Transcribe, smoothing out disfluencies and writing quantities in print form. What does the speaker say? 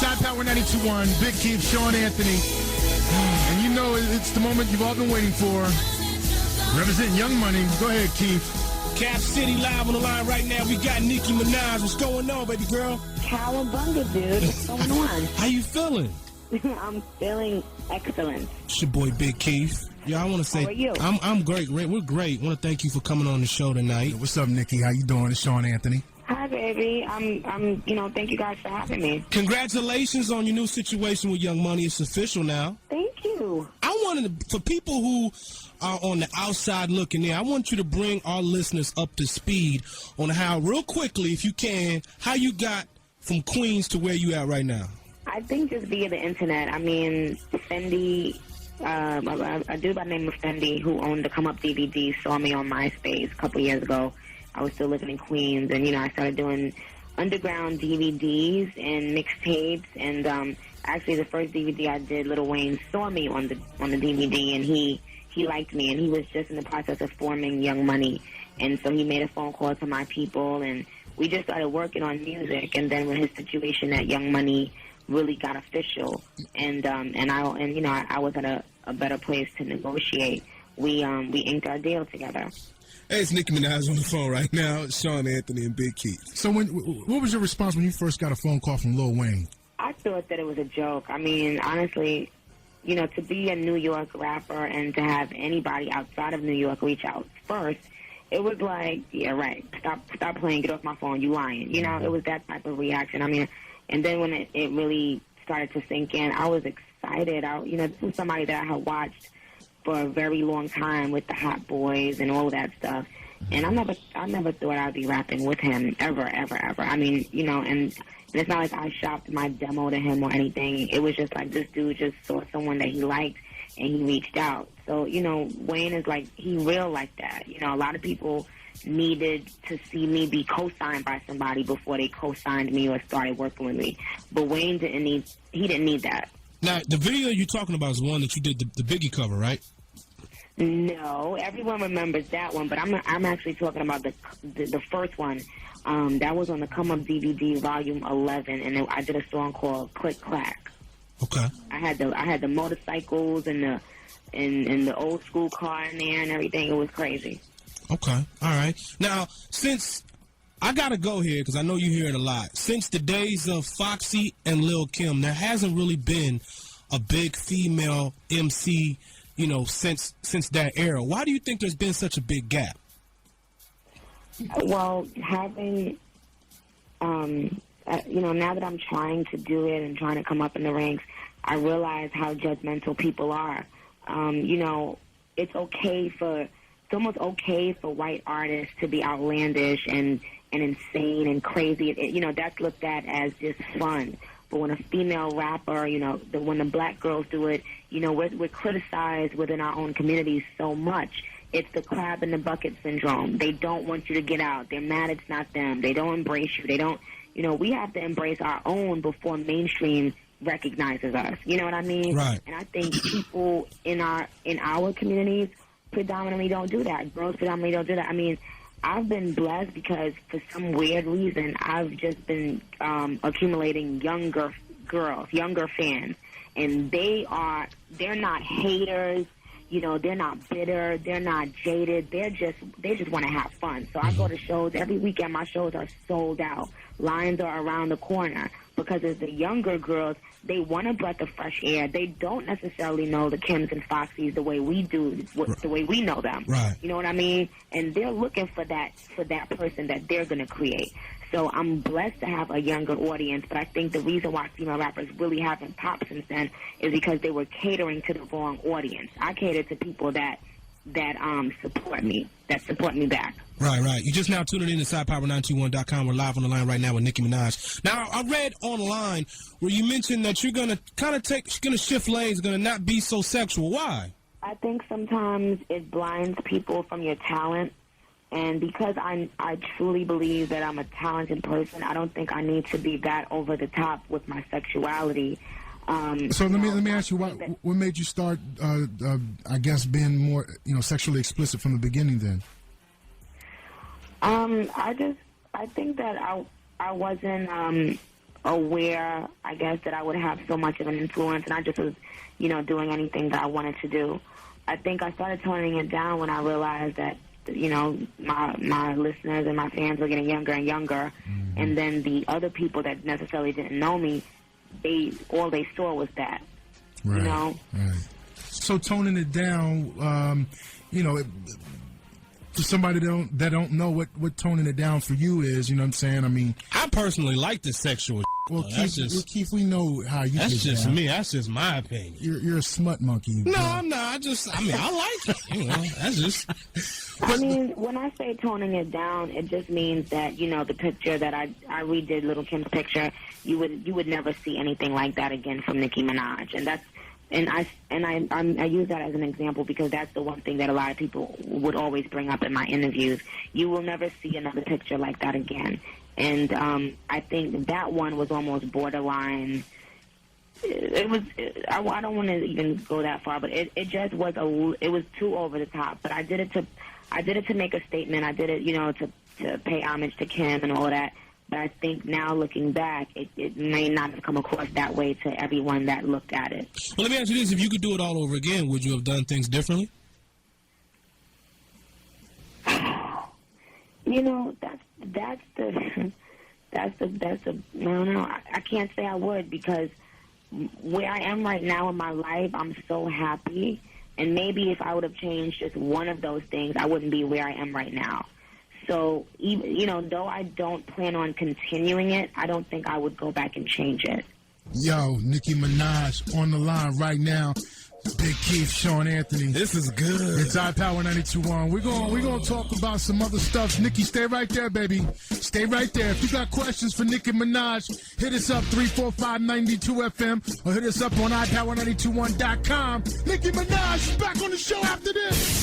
Side Power 92.1, Big Keith, Sean Anthony. And you know it's the moment you've all been waiting for. Representing Young Money. Go ahead, Keith. Cap City live on the line right now. We got Nicki Minaj. What's going on, baby girl? Cowabunga, dude. What's going on? How you feeling? I'm feeling excellent. It's your boy, Big Keith. Yeah, I want to say, how are you? I'm great. We're great. Want to thank you for coming on the show tonight. What's up, Nicki? How you doing? It's Sean Anthony. Hi, baby. I'm, thank you guys for having me. Congratulations on your new situation with Young Money. It's official now. Thank you. I wanted for people who are on the outside looking in, I want you to bring our listeners up to speed on how, real quickly, if you can, how you got from Queens to where you at right now. I think just via the internet. I mean, Fendi, a dude by the name of Fendi who owned the Come Up DVD saw me on MySpace a couple years ago. I was still living in Queens, and, I started doing underground DVDs and mixtapes, and actually the first DVD I did, Lil Wayne saw me on the DVD, and he liked me, and he was just in the process of forming Young Money, and so he made a phone call to my people, and we just started working on music, and then when his situation at Young Money really got official, and I was at a better place to negotiate, we inked our deal together. Hey, it's Nicki Minaj on the phone right now. It's Sean Anthony and Big Keith. So what was your response when you first got a phone call from Lil Wayne? I thought that it was a joke. I mean, honestly, to be a New York rapper and to have anybody outside of New York reach out first, it was like, yeah, right, stop playing, get off my phone, you lying. It was that type of reaction. I mean, and then when it really started to sink in, I was excited. This was somebody that I had watched for a very long time with the Hot Boys and all of that stuff. And I never thought I'd be rapping with him ever. I mean, and it's not like I shopped my demo to him or anything. It was just like this dude just saw someone that he liked and he reached out. So, Wayne is like, he real like that. A lot of people needed to see me be co-signed by somebody before they co-signed me or started working with me. But Wayne didn't need that. Now, the video you're talking about is one that you did the Biggie cover, right? No, everyone remembers that one, but I'm actually talking about the first one. That was on the Come Up DVD, Volume 11, and I did a song called Click Clack. Okay. I had the motorcycles and the old school car in there and everything. It was crazy. Okay, all right. Now, since I gotta go here because I know you hear it a lot. Since the days of Foxy and Lil Kim, there hasn't really been a big female MC, since that era. Why do you think there's been such a big gap? Well, having, now that I'm trying to do it and trying to come up in the ranks, I realize how judgmental people are. It's almost okay for white artists to be outlandish and insane and crazy. That's looked at as just fun. But when a female rapper, when the black girls do it, we're criticized within our own communities so much. It's the crab in the bucket syndrome. They don't want you to get out. They're mad it's not them. They don't embrace you. They don't, we have to embrace our own before mainstream recognizes us. You know what I mean? Right. And I think people in our communities predominantly don't do that. Girls predominantly don't do that. I mean, I've been blessed because for some weird reason, I've just been accumulating younger girls, younger fans. And they're not haters, they're not bitter, they're not jaded, they just want to have fun. So I go to shows, every weekend my shows are sold out. Lines are around the corner because as the younger girls, they want a breath of fresh air. They don't necessarily know the Kims and Foxys the way we do, the way we know them. Right. You know what I mean? And they're looking for that person that they're going to create. So I'm blessed to have a younger audience, but I think the reason why female rappers really haven't popped since then is because they were catering to the wrong audience. I cater to people that support me back. Right. You just now tuning in to SidePower921.com. We're live on the line right now with Nicki Minaj. Now, I read online where you mentioned that you're going to shift lanes, going to not be so sexual. Why? I think sometimes it blinds people from your talent. And because I truly believe that I'm a talented person, I don't think I need to be that over the top with my sexuality. So let me ask you, what made you start, I guess, being more, sexually explicit from the beginning then? I think that I wasn't aware, I guess, that I would have so much of an influence, and I just was, doing anything that I wanted to do. I think I started toning it down when I realized that, my listeners and my fans were getting younger and younger, and then the other people that necessarily didn't know me, all they saw was that, Right. So toning it down, for somebody that don't know what toning it down for you is, you know what I'm saying? I mean, I personally like the sexual. Well, Keith, we know how you. That's get just down. me. That's just my opinion. You're a smut monkey. No, I'm not. I like it. That's just. I mean, when I say toning it down, it just means that the picture that I redid Little Kim's picture, you would never see anything like that again from Nicki Minaj, and I use that as an example because that's the one thing that a lot of people would always bring up in my interviews. You will never see another picture like that again. And I think that one was almost borderline. I don't want to even go that far, but it just was it was too over the top. But I did it to make a statement. I did it, to pay homage to Kim and all that. But I think now looking back, it may not have come across that way to everyone that looked at it. Well, let me ask you this: if you could do it all over again, would you have done things differently? That's the no. I can't say I would because where I am right now in my life, I'm so happy. And maybe if I would have changed just one of those things, I wouldn't be where I am right now. So, even, though I don't plan on continuing it, I don't think I would go back and change it. Yo, Nicki Minaj on the line right now. Big Keith, Sean Anthony. This is good. It's iPower 92.1. We're gonna talk about some other stuff. Nicki, stay right there, baby. Stay right there. If you got questions for Nicki Minaj, hit us up 345-92FM or hit us up on iPower921.com. Nicki Minaj is back on the show after this.